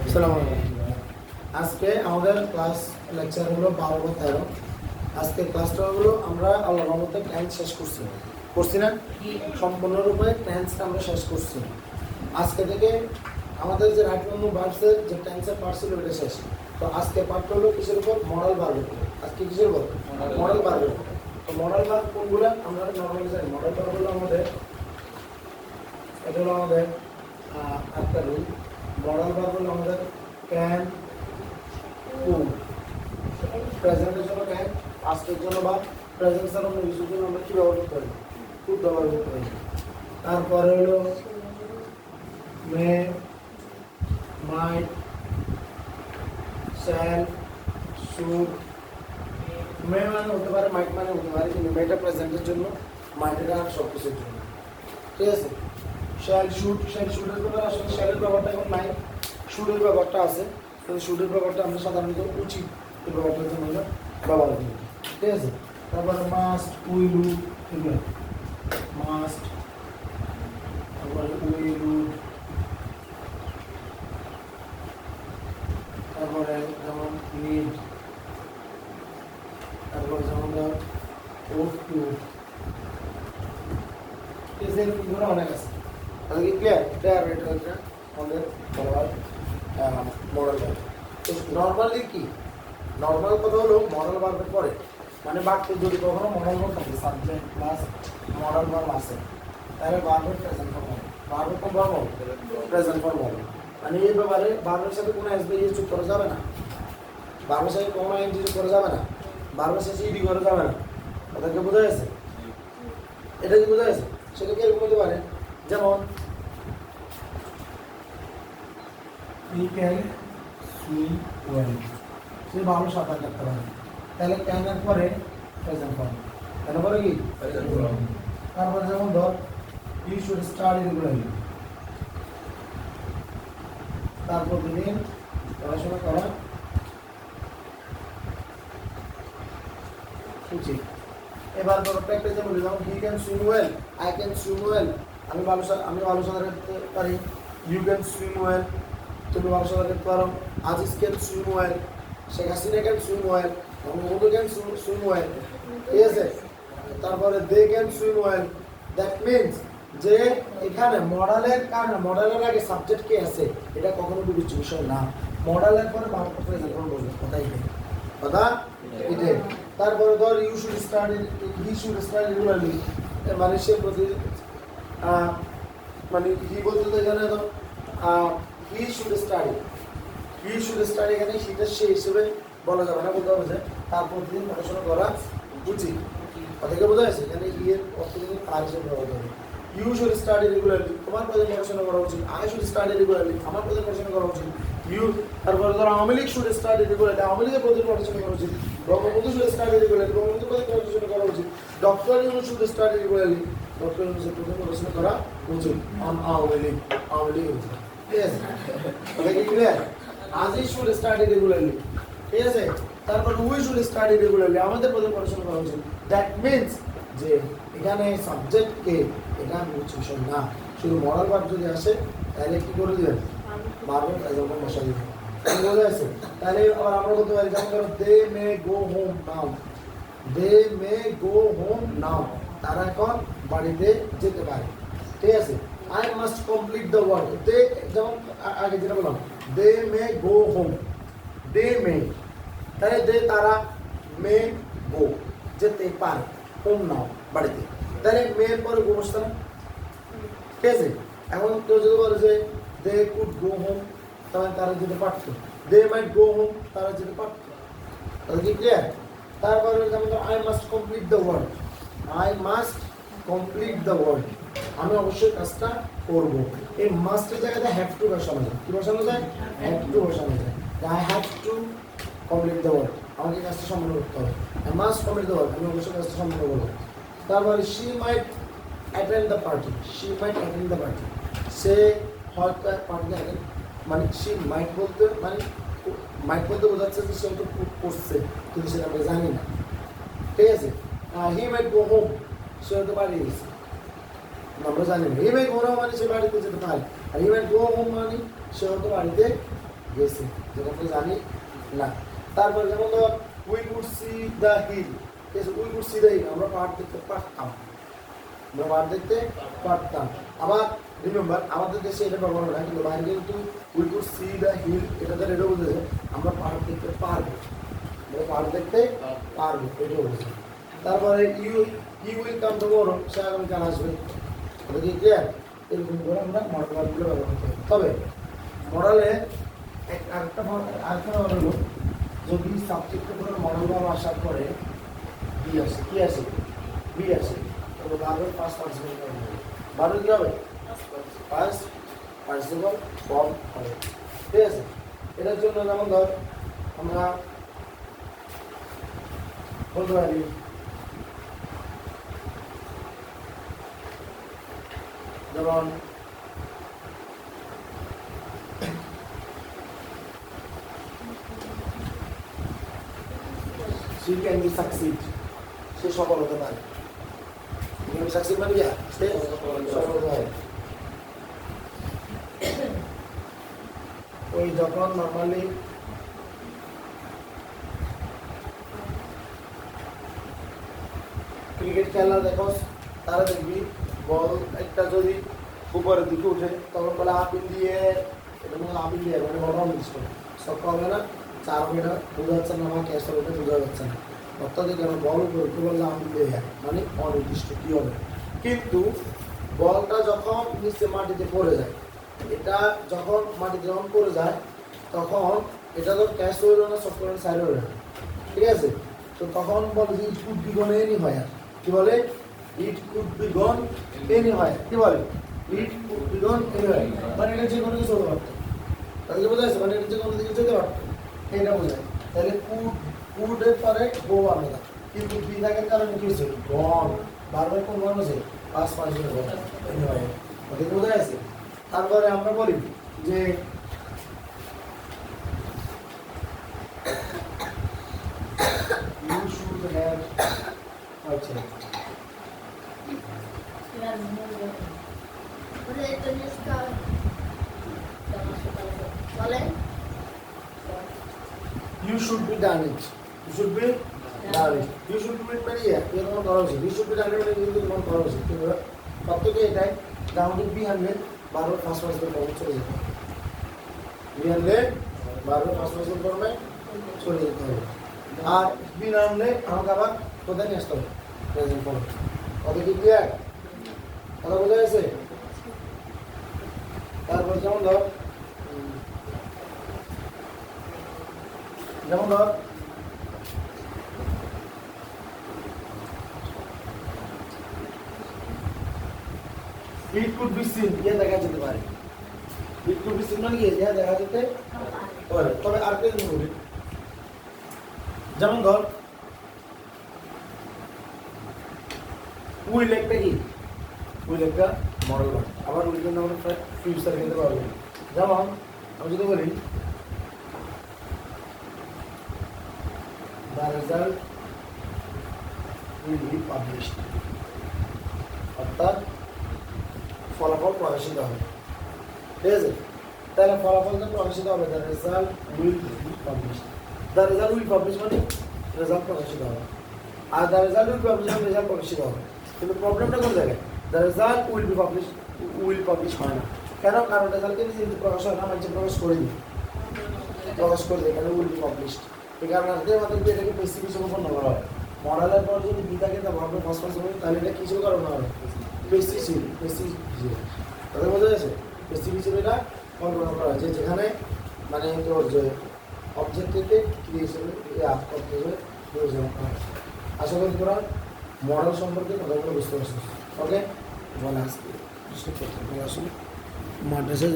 আসসালামু আলাইকুম। আজকে আমাদের ক্লাস লেকচার হলো 12 বা 13। আজকে ক্লাসটা হলো আমরা আল্লাহর রহমতে টেন্স শেষ করছি না সম্পূর্ণরূপে টেন্সটা আমরা শেষ করছি। আজকে থেকে আমাদের যে রাইট ফর্ম ভার্বসের যে টেন্সের পার্ট ছিল ওটা শেষ। তো আজকে পার্টটা হলো কিসের উপর? মডেল ভার্বের উপর। আজকে কিসের উপর? মডেল ভার্বের উপর। তো মডেল ভার্ব কোনগুলো আমরা নরমালি জানি। মডেল ভার্ব হলো আমাদের এটা হলো আমাদের একটা রুল। মডেল ভার্ব হলো আমাদের ক্যান, কুড। প্রেজেন্টের জন্য ক্যান, পাস্টের জন্য বা প্রেজেন্ট ছাড়া অন্য কিছুর জন্য আমরা কি ব্যবহার করতে পারি? কুড ব্যবহার করতে পারি। তারপরে হলো মে, মাইট, শ্যাল, শুড। মে মানে হতে পারে, মাইট মানে হতে পারে, কিন্তু মেটা প্রেজেন্টের জন্য, মাইটের আর সব কিছুর জন্য। ঠিক আছে? শ্যাল শুডের ব্যাপারে আসলে শ্যালের ব্যাপারটা এখন নাই, শুডের ব্যাপারটা আছে। কিন্তু শুডের ব্যাপারটা আমরা সাধারণত উচিত এই ব্যাপারটার জন্য আমরা ব্যবহার করি। ঠিক আছে? তারপরে মাস্ট, উইল, এগুলো মাস্ট, তারপরে উইল, তারপরে যেমন নিড, তারপরে যেমন ওফ টু। এগুলো অনেক আছে। তাহলে কি ক্লিয়ার? ক্লিয়ার এটা হচ্ছে আমাদের বলা হয় মডেল ভার্ব। নর্মালি কি নর্মাল কথা হলো মডেল ভার্বের পরে, মানে বাক্যে যদি কখনো মডেল ভার্ব থাকে, সাবজেক্ট প্লাস মডেল ভার্ব আছে, তাহলে ভার্বের প্রেজেন্ট ফর্ম হবে। ভার্বের কোন ফর্ম হবে? প্রেজেন্ট ফর্ম হবে। মানে এই ব্যাপারে ভার্বের সাথে কোনো এসবি যোগ করা যাবে না, ভার্বের সাথে কোনো এনজি যোগ করা যাবে না, ভার্বের সাথে ইডি করা যাবে না। ওদেরকে বোঝা গেছে? এটা কি বোঝা গেছে? সেটা কি এরকম হতে পারে, যেমন ই ক্যান সুইম ওয়েল, সে ভালো সাঁতার কাটতে পারে। তাহলে ক্যানের পরে প্রেজেন্ট ফর্ম, তারপরে কি তারপরে যেমন ধর ইউ শুড স্টাডি রেগুলারলি, তারপর দিন পড়াশোনা করা উচিত। এবার ধরো প্র্যাকটিস যেমন যেমন he can swim well, I can swim well, আমি ভালো সাঁতার কাটতে পারি। ইউ ক্যান সুইম ওয়েল, তুমি ভালো সাঁতার কাটতে পারো। Aziz can swim well, Sheikh Hasina can swim well, Mohammad can swim well. ঠিক আছে? তারপরে they can swim well. That means যে এখানে মডেলের কারণে মডেলের আগে সাবজেক্ট কে আছে এটা কখনো বিবেচ্য বিষয় না। মডেলের পরে বাংলা প্রেজেন্ট ফর্ম বলবে, কথা এটাই। তারপরে ধর you should study, he should study regularly, মানে সে প্রতি মানে হি বলতে তো এখানে তো হি শুড স্টাডি, এখানে সেটা সে হিসেবে বলা যাবে না, বলতে হবে যে তার প্রতিদিন পড়াশোনা করা উচিত। ওদেরকে বোঝা যাচ্ছে এখানে ই এর প্রতিদিন তার হিসেবে ব্যবহার হবে। ইউ শুড স্টাডি রেগুলারলি, তোমার প্রতিদিন পড়াশোনা করা উচিত। আই শুড স্টাডি রেগুলারলি, আমার প্রতিদিন পড়াশোনা করা উচিত। ইউ, তারপরে ধরো Awami League should study regularly, Awami লীগের প্রতিদিন পড়াশোনা করা উচিত। Bangabandhu should study regularly, Bangabandhu প্রতিদিন পড়াশোনা করা উচিত। Doctor Yunus should study regularly, doctor ইউনুসের প্রতিদিন পড়াশোনা করা উচিত। আওয়ামী লীগ উচিত। ঠিক আছে? ওটা কি ক্লিয়ার? আজি শুড স্টাডি রেগুলারলি। ঠিক আছে? তারপর উই শুড স্টাডি রেগুলারলি, আমাদের প্রতিদিন পড়াশোনা করা উচিত। দ্যাট মিনস যে এখানে সাবজেক্ট কে এটা বিবেচ্য বিষয় না। শুধু মডেল ভার্ব যদি আসে তাহলে কি করে দিবেন? ভার্বের প্রেজেন্ট ফর্ম বসাই দিবেন। বোঝা যাচ্ছে? তাহলে আবার আমরা বলতে পারি যেমন ধরো দে মে গো হোম নাও, দে মে গো হোম নাও, তারা এখন বাড়িতে যেতে পারে। ঠিক আছে? I must complete the work, দে যেমন আগে যেটা বললাম দে মে গো হোম, দে মে, তাহলে দে তারা, মে গো যেতে পারে, হোম নাও বাড়িতে, তাহলে মেয়ের পরে গো বসতে না। ঠিক আছে? এখন কেউ যদি বলে যে দে কুড গো হোম, তাহলে তারা যেতে পারত। দে মাইট গো হোম, তারা যেতে পারত। তাহলে কি ক্লিয়ার? তারপরে যেমন I must complete the work, I must complete the work, আমি অবশ্যই কাজটা করব। এই মাস্টের জায়গাতে হ্যাভ টু বসানো যায়। কি বসানো যায়? হ্যাভ টু বসানো যায়। I have to complete the work, আমাকে কাজটা সম্পন্ন করতে হবে। I must complete the work, আমি অবশ্যই কাজটা সম্পন্ন করবো। তারপরে she might attend the party, she might attend the party, সে হয়তো পার্টিতে অ্যাটেন্ড, মানে শি মাইট বলতে মানে মাইট বলতে বোঝাচ্ছে যে সে হয়তো করছে কিন্তু সেটা আমরা জানি না। ঠিক আছে? হি মাইট গো হোম, সে হয়তো বাড়ি গেছে, আমরা জানি না। হি মাইট গো হোম মানে সে বাড়িতে যেতে পারে, আর হি মাইট গো হোম মানে সে হয়তো বাড়িতে গেছি, যেটা আমরা জানি না। তারপরে যেমন ধর we could see the hill, we could see the hill, আমরা পাহাড় দেখতে পারতাম, আমরা পাহাড় দেখতে পারতাম। আবার রিমেম্বার আমাদের দেশে এটা ব্যবহার হয় না, কিন্তু বাইরে কিন্তু we could see the hill এটা দ্বারা এটা বলতেছে আমরা পাহাড় দেখতে পারবো, আমরা পাহাড় দেখতে পারবো, এটা বলছে। তারপরে ইউ উইল কাম টুমরো, সে আগামীকাল আসবে, এটা কি ক্লিয়ার? এরকম করে আমরা মডেলগুলো ব্যবহার করতে হবে। তবে মডেলে আরেকটা হলো যদি সাবজেক্টের কোনো মডেল ভাব আসার পরে বি আসে, কি আসে? বি আসে, তবে ভার্বের ফার্স্ট পার্টিসিপেল করতে হবে। ভার্বের কি হবে? ফার্স্ট পার্টিসিপল ফর্ম হবে, ঠিক আছে? এটার জন্য যেমন ধর আমরা বলতে পারি যেমন she can be succeed, সে সফল হতে পারে। সাকসিড মানে কি? সে সফল হতে পারে। ওই যখন নর্মালি ক্রিকেট খেলা দেখো, তারা দেখবি বল একটা যদি উপরের দিকে উঠে তখন বলে আপ ইন্ডিয়া, এটা মানে আপ ইন্ডিয়া মানে বড় মিস করে সব হবে না, চার মিটার বোঝা যাচ্ছে না, আমার ক্যাশ হবে বোঝা যাচ্ছে না, অর্থাৎ কেন বল উপরে উঠে বললে আপ ইন্ডিয়া মানে অনির্দিষ্ট কি হবে। কিন্তু বলটা যখন নিচে মাটিতে পড়ে যায়, এটা যখন মাটিতে যখন পড়ে যায় তখন এটা তো ক্যাশ হইল না, সফটওয়্যার সাইড হইল না, ঠিক আছে? তো তখন বলে যে it could be gone any হয়, কি বলে? It could be gone any হয়, কি বলে? It could be gone any হয় মানে এটা যে কোনো কিছু হতে পারতো, তাহলে বোঝা যাচ্ছে মানে এটা যে কোনো দিকে যেতে পারতো, এটা বোঝায়। তাহলে কুডের পরে গো আলাদা, কিন্তু বি থাকার কারণে কি হচ্ছে? গন, বারবার কোন গন হচ্ছে? পাঁচ পাঁচ গন এনি হয়, ওদিকে বোঝা যাচ্ছে। তারপরে আমরা বলি যে you should have আচ্ছা you should be done it, you should be done it, you should be মানে এর কোনো করা উচিত, you should be done it মানে কিন্তু তোমার করা উচিত, কিন্তু সত্যি এটাই আমাদের বি হান্ড্রেড বারো ফার্স্ট পার্সন ফর্মে চলে যেতে হবে, বি হান্ড্রেড বারো ফার্স্ট পার্সন ফর্মে চলে যেতে হবে। আর বি না আনলে আমাকে আবার কোথায় নিয়ে আসতে হবে? Present form. কত কি ক্লিয়ার? কথা বোঝা গেছে? তারপর যেমন ধর ইট কুড বি সিন, ইয়ে দেখা যেতে পারে, ইট কুড বি সিন মানে কি? ইয়ে দেখা যেতে পারে। তবে আর কে বলি যেমন ধর উইল একটা কি? উইল একটা মডেল বান, আবার উইল কিন্তু আমরা ফিউচার কিন্তু পাবো। যেমন আমি যদি বলি the result will be published, অর্থাৎ ফলাফল প্রকাশিত হবে, ঠিক আছে? তাহলে ফলাফল তো প্রকাশিত হবে, the result will be published, the result will publish মানে রেজাল্ট প্রকাশিত হবে, are the result will publish মানে রেজাল্ট প্রকাশিত হবে। কিন্তু প্রবলেমটা কোন জায়গায়? The result will be publish, will publish হয় না কেন? কারণ রেজাল্টকে কিন্তু প্রকাশ হয় না, মানে প্রকাশ করে দিই, প্রকাশ করে দিই, কারণ উইল বি পাবলিশড। এই কারণে আমাদের এটাকে বেশি কিছু সম্পন্ন করা হয়। মডেলের পর যদি বি থাকে তা ভাববে ফার্স্ট পার্সন, তাহলে এটা কিছু কারণ হবে বেশি ছিল, বেশি তাদের বোঝা যাচ্ছে? বেশি কিছু এটা কল্পনা করা হয় যে যেখানে মানে তোর যে অবজেক্ট থেকে ক্রিয়া হিসেবে আশা করি তোরা মডেল সম্পর্কে কথাগুলো বুঝতে পারছিস। ওকে, বলা আসলে মাদ্রাসায়